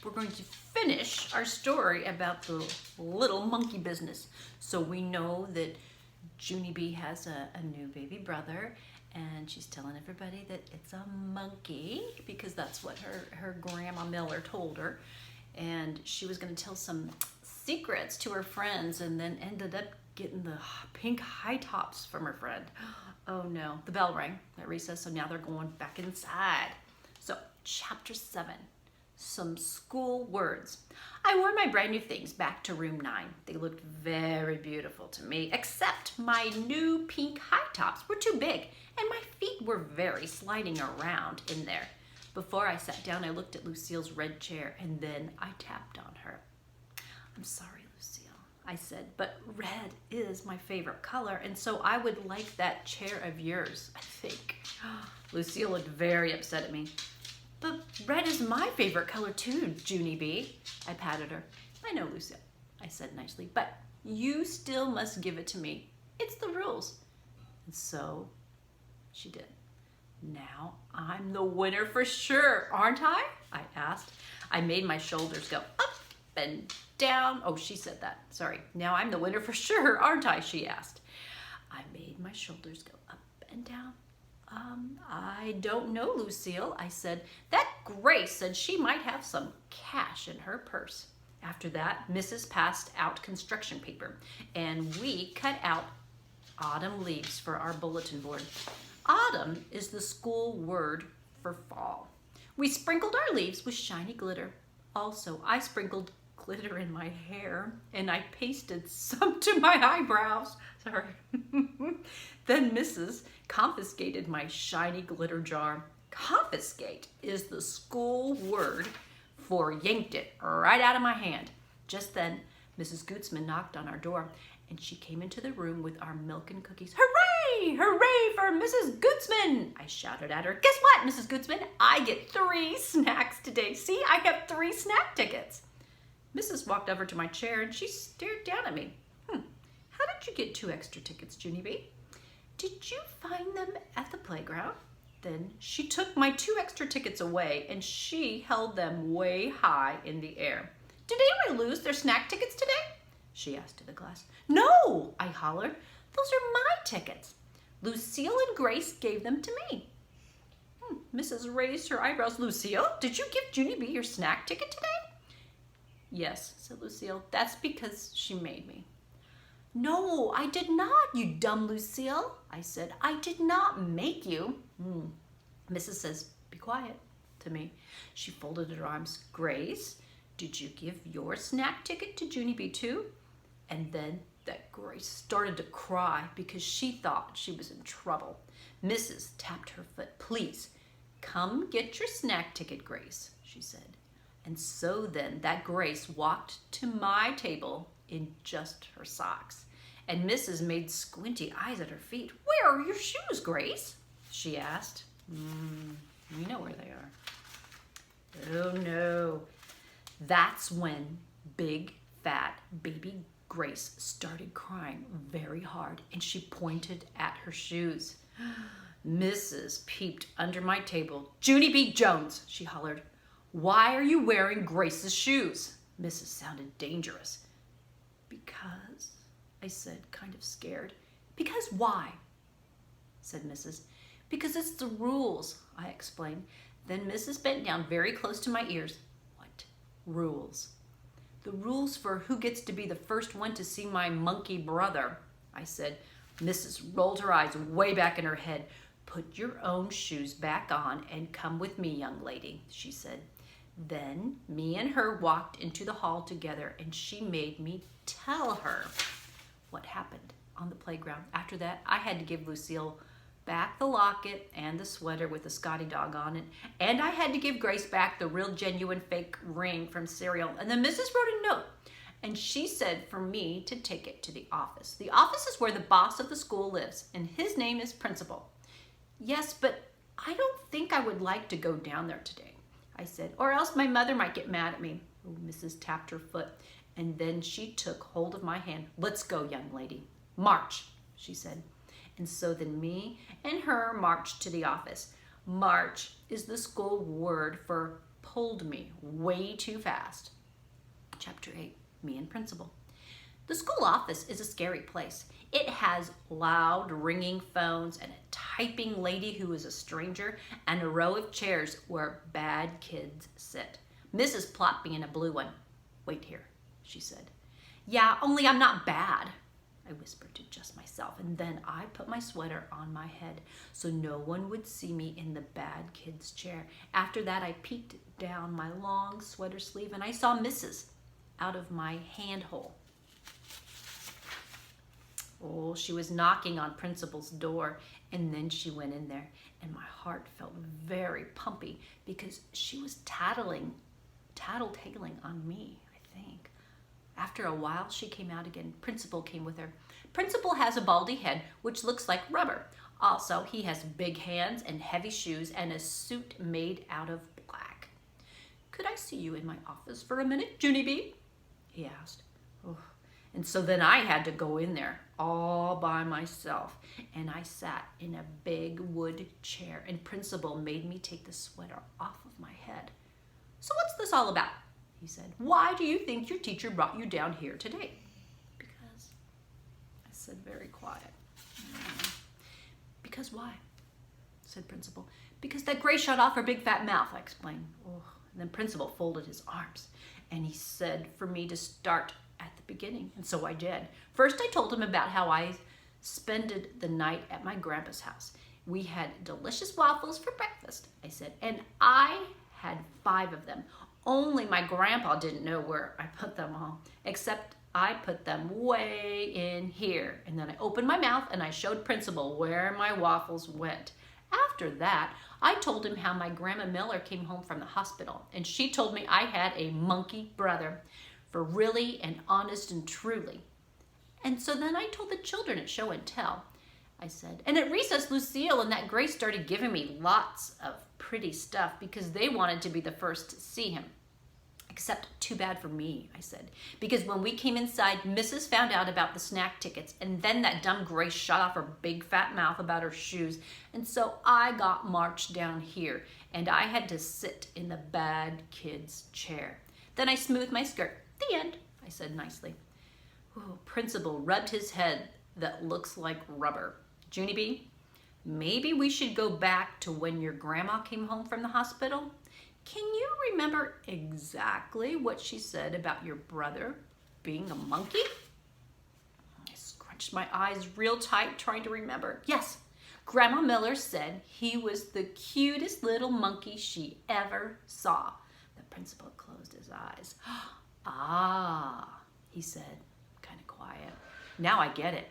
we're going to finish our story about the little monkey business. So we know that Junie B has a new baby brother, and she's telling everybody that it's a monkey because that's what her grandma Miller told her. And she was going to tell some secrets to her friends and then ended up getting the pink high tops from her friend. Oh no, the bell rang at recess, so now they're going back inside. So chapter 7, some school words. I wore my brand new things back to room 9. They looked very beautiful to me, except my new pink high tops were too big and my feet were very sliding around in there. Before I sat down, I looked at Lucille's red chair and then I tapped on her. I'm sorry, Lucille, I said, but red is my favorite color, and so I would like that chair of yours, I think. Lucille looked very upset at me. But red is my favorite color too, Junie B. I patted her. I know, Lucille, I said nicely, but you still must give it to me. It's the rules. And so she did. Now I'm the winner for sure, aren't I? I asked. I made my shoulders go up and down. Oh, she said that. Sorry. Now I'm the winner for sure, aren't I? She asked. I made my shoulders go up and down. I don't know, Lucille, I said. That Grace said she might have some cash in her purse. After that, Mrs. passed out construction paper, and we cut out autumn leaves for our bulletin board. Autumn is the school word for fall. We sprinkled our leaves with shiny glitter. Also, I sprinkled glitter in my hair, and I pasted some to my eyebrows. Sorry. Then Mrs. confiscated my shiny glitter jar. Confiscate is the school word for yanked it right out of my hand. Just then, Mrs. Gootsman knocked on our door, and she came into the room with our milk and cookies. Hooray! Hooray for Mrs. Gootsman! I shouted at her. Guess what, Mrs. Gootsman? I get 3 snacks today. See, I have 3 snack tickets. Mrs. walked over to my chair, and she stared down at me. How did you get 2 extra tickets, Junie B? Did you find them at the playground? Then she took my 2 extra tickets away, and she held them way high in the air. Did anyone lose their snack tickets today? She asked to the class. No, I hollered. Those are my tickets. Lucille and Grace gave them to me. Mrs. raised her eyebrows. Lucille, did you give Junie B your snack ticket today? Yes, said Lucille. That's because she made me. No, I did not, you dumb Lucille, I said. I did not make you. Mrs. says, be quiet, to me. She folded her arms. Grace, did you give your snack ticket to Junie B too? And then that Grace started to cry because she thought she was in trouble. Mrs. tapped her foot. Please, come get your snack ticket, Grace, she said. And so then that Grace walked to my table in just her socks. And Mrs. made squinty eyes at her feet. Where are your shoes, Grace? She asked. We know where they are. Oh no. That's when big, fat baby Grace started crying very hard, and she pointed at her shoes. Mrs. peeped under my table. Junie B. Jones, she hollered. Why are you wearing Grace's shoes? Mrs. sounded dangerous. Because, I said, kind of scared. Because why? Said Mrs. Because it's the rules, I explained. Then Mrs. bent down very close to my ears. What rules? The rules for who gets to be the first one to see my monkey brother, I said. Mrs. rolled her eyes way back in her head. Put your own shoes back on and come with me, young lady, she said. Then me and her walked into the hall together, and she made me tell her what happened on the playground. After that, I had to give Lucille back the locket and the sweater with the Scotty dog on it, and I had to give Grace back the real genuine fake ring from cereal. And then Mrs. wrote a note, and she said for me to take it to the office. The office is where the boss of the school lives, and his name is Principal. Yes, but I don't think I would like to go down there today, I said, or else my mother might get mad at me. Oh, Mrs. tapped her foot, and then she took hold of my hand. Let's go, young lady. March, she said. And so then me and her marched to the office. March is the school word for pulled me way too fast. Chapter 8, Me and Principal. The school office is a scary place. It has loud ringing phones and a typing lady who is a stranger and a row of chairs where bad kids sit. Mrs. plopped me in a blue one. Wait here, she said. Yeah, only I'm not bad, I whispered to just myself, and then I put my sweater on my head so no one would see me in the bad kid's chair. After that, I peeked down my long sweater sleeve and I saw Mrs. out of my handhole. Oh, she was knocking on Principal's door, and then she went in there, and my heart felt very pumpy because she was tattletailing on me, I think. After a while, she came out again. Principal came with her. Principal has a baldy head, which looks like rubber. Also, he has big hands and heavy shoes and a suit made out of black. Could I see you in my office for a minute, Junie B? He asked. Oh. And so then I had to go in there all by myself, and I sat in a big wood chair, and Principal made me take the sweater off of my head. So what's this all about? He said. Why do you think your teacher brought you down here today? Because, I said very quiet. Because why? Said Principal. Because that gray shot off her big fat mouth, I explained. Oh. And then Principal folded his arms, and he said for me to start at the beginning, and so I did. First, I told him about how I spent the night at my grandpa's house. We had delicious waffles for breakfast, I said, and I had 5 of them. Only my grandpa didn't know where I put them all, except I put them way in here. And then I opened my mouth and I showed Principal where my waffles went. After that, I told him how my Grandma Miller came home from the hospital, and she told me I had a monkey brother, for really and honest and truly. And so then I told the children at show and tell, I said. And at recess, Lucille and that Grace started giving me lots of pretty stuff because they wanted to be the first to see him. Except too bad for me, I said, because when we came inside, Mrs. found out about the snack tickets, and then that dumb Grace shot off her big fat mouth about her shoes, and so I got marched down here, and I had to sit in the bad kid's chair. Then I smoothed my skirt. The end, I said nicely. Ooh, Principal rubbed his head that looks like rubber. Junie B, maybe we should go back to when your grandma came home from the hospital. Can you remember exactly what she said about your brother being a monkey? I scrunched my eyes real tight trying to remember. Yes, Grandma Miller said he was the cutest little monkey she ever saw. The Principal closed his eyes. Ah, he said, kind of quiet. Now I get it.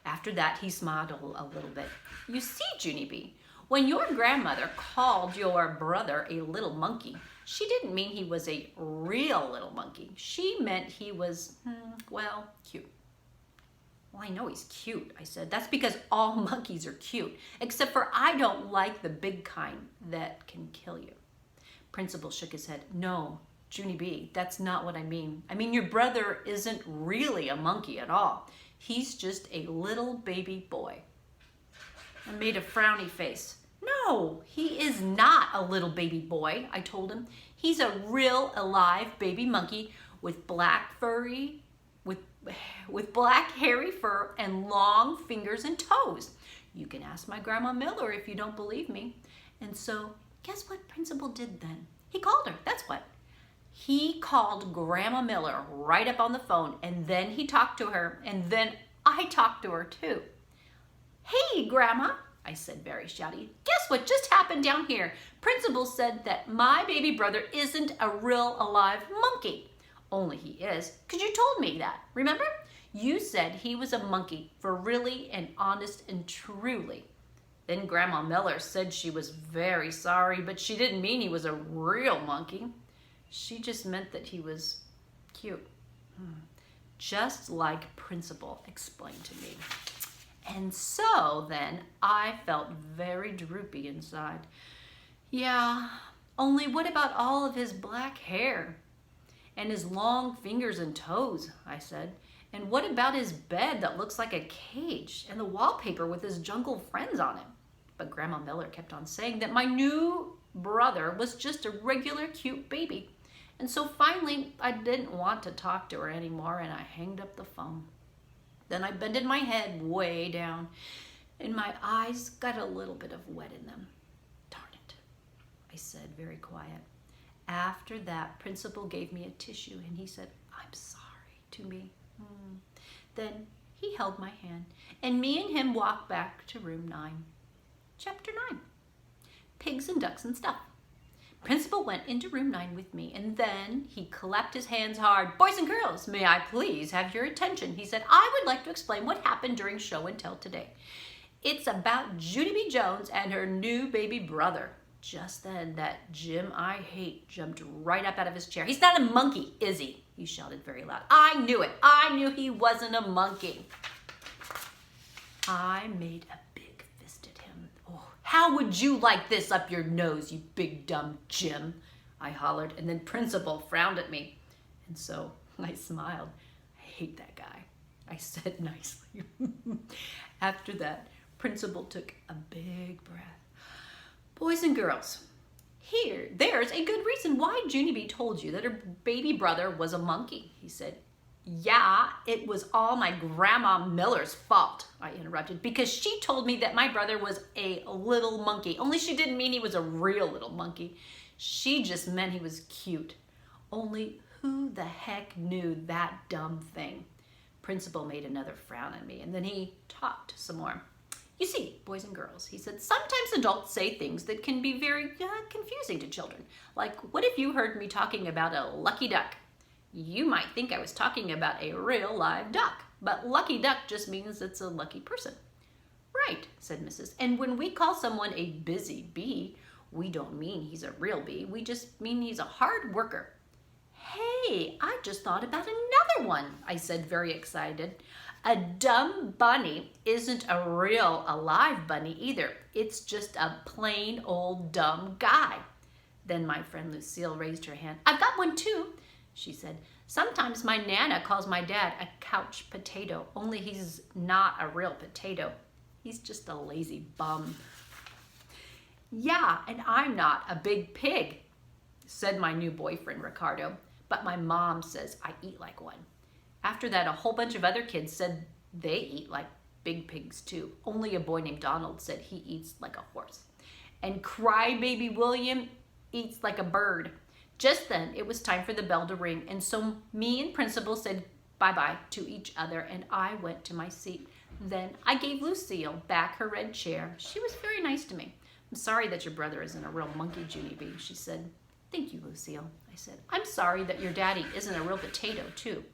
After that, he smiled a little bit. You see, Junie B, when your grandmother called your brother a little monkey, she didn't mean he was a real little monkey. She meant he was, well, cute. Well, I know he's cute, I said. That's because all monkeys are cute, except for I don't like the big kind that can kill you. Principal shook his head. No, Junie B, that's not what I mean. I mean, your brother isn't really a monkey at all. He's just a little baby boy. I made a frowny face. No, he is not a little baby boy, I told him. He's a real alive baby monkey with black black hairy fur and long fingers and toes. You can ask my Grandma Miller if you don't believe me. And so, guess what Principal did then? He called her, that's what. He called Grandma Miller right up on the phone, and then he talked to her, and then I talked to her too. Hey, Grandma, I said very shouty. Guess what just happened down here? Principal said that my baby brother isn't a real alive monkey. Only he is, because you told me that, remember? You said he was a monkey for really and honest and truly. Then Grandma Miller said she was very sorry, but she didn't mean he was a real monkey. She just meant that he was cute. Just like Principal explained to me. And so then I felt very droopy inside. Yeah, only what about all of his black hair? And his long fingers and toes, I said. And what about his bed that looks like a cage and the wallpaper with his jungle friends on it? But Grandma Miller kept on saying that my new brother was just a regular cute baby. And so finally, I didn't want to talk to her anymore, and I hanged up the phone. Then I bended my head way down, and my eyes got a little bit of wet in them. Darn it, I said very quiet. After that, Principal gave me a tissue, and he said, "I'm sorry," to me. Then he held my hand, and me and him walked back to room 9. Chapter 9, Pigs and Ducks and Stuff. Principal went into room 9 with me, and then he clapped his hands hard. "Boys and girls, may I please have your attention?" He said, "I would like to explain what happened during show and tell today. It's about Junie B. Jones and her new baby brother." Just then, that Jim I hate jumped right up out of his chair. "He's not a monkey, is he?" he shouted very loud. "I knew it. I knew he wasn't a monkey." I made a big fist at him. "Oh, how would you like this up your nose, you big dumb Jim?" I hollered, and then Principal frowned at me. And so I smiled. "I hate that guy," I said nicely. After that, Principal took a big breath. "Boys and girls, there's a good reason why Junie B told you that her baby brother was a monkey," he said. "Yeah, it was all my Grandma Miller's fault," I interrupted, "because she told me that my brother was a little monkey, only she didn't mean he was a real little monkey. She just meant he was cute. Only who the heck knew that dumb thing?" Principal made another frown at me, and then he talked some more. "You see, boys and girls," he said, "sometimes adults say things that can be very confusing to children. Like, what if you heard me talking about a lucky duck? You might think I was talking about a real live duck, but lucky duck just means it's a lucky person." "Right," said Mrs. "And when we call someone a busy bee, we don't mean he's a real bee. We just mean he's a hard worker." "Hey, I just thought about another one," I said, very excited. "A dumb bunny isn't a real alive bunny either. It's just a plain old dumb guy." Then my friend Lucille raised her hand. "I've got one too," she said. "Sometimes my Nana calls my dad a couch potato, only he's not a real potato. He's just a lazy bum." "Yeah, and I'm not a big pig," said my new boyfriend Ricardo, "but my mom says I eat like one." After that, a whole bunch of other kids said they eat like big pigs too. Only a boy named Donald said he eats like a horse. And crybaby William eats like a bird. Just then, it was time for the bell to ring, and so me and Principal said bye-bye to each other, and I went to my seat. Then I gave Lucille back her red chair. She was very nice to me. "I'm sorry that your brother isn't a real monkey, Junie B," she said. "Thank you, Lucille," I said. "I'm sorry that your daddy isn't a real potato too."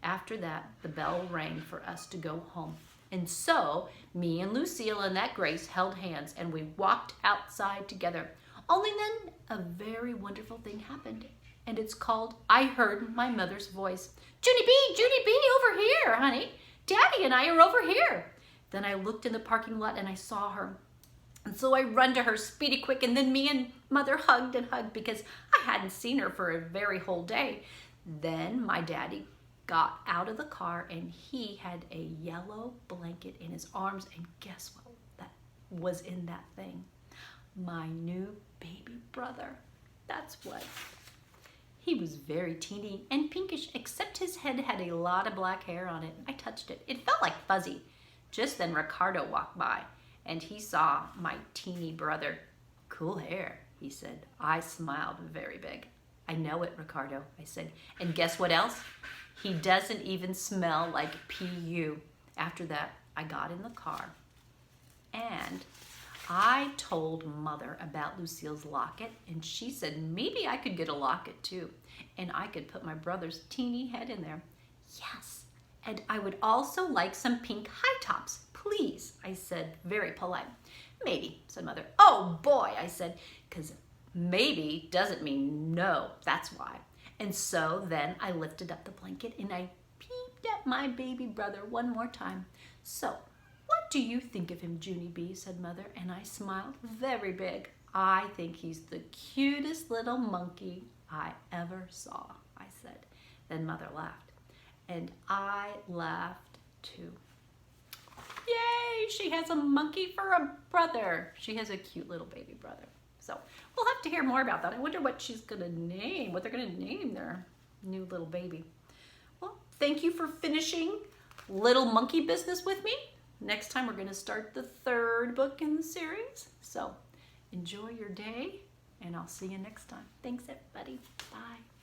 After that, the bell rang for us to go home. And so, me and Lucille and that Grace held hands, and we walked outside together. Only then, a very wonderful thing happened, and it's called I heard my mother's voice. Junie B, over here, honey. Daddy and I are over here." Then I looked in the parking lot, and I saw her. And so I run to her speedy quick, and then me and Mother hugged and hugged because I hadn't seen her for a very whole day. Then my daddy got out of the car, and he had a yellow blanket in his arms, and guess what that was in that thing? My new baby brother. That's what. He was very teeny and pinkish, except his head had a lot of black hair on it. I touched it. It felt like fuzzy. Just then Ricardo walked by, and he saw my teeny brother. "Cool hair," he said. I smiled very big. "I know it, Ricardo," I said. "And guess what else? He doesn't even smell like PU." After that, I got in the car, and I told Mother about Lucille's locket, and she said maybe I could get a locket too, and I could put my brother's teeny head in there. "Yes, and I would also like some pink high tops, please," I said, very polite. "Maybe," said Mother. "Oh boy," I said, because maybe doesn't mean no, that's why. And so then I lifted up the blanket, and I peeped at my baby brother one more time. "So, what do you think of him, Junie B?" said Mother, and I smiled very big. "I think he's the cutest little monkey I ever saw," I said. Then Mother laughed, and I laughed too. Yay, she has a monkey for a brother. She has a cute little baby brother. So we'll have to hear more about that. I wonder what she's gonna name, what they're gonna name their new little baby. Well, thank you for finishing Little Monkey Business with me. Next time we're gonna start the 3rd book in the series. So enjoy your day, and I'll see you next time. Thanks, everybody. Bye.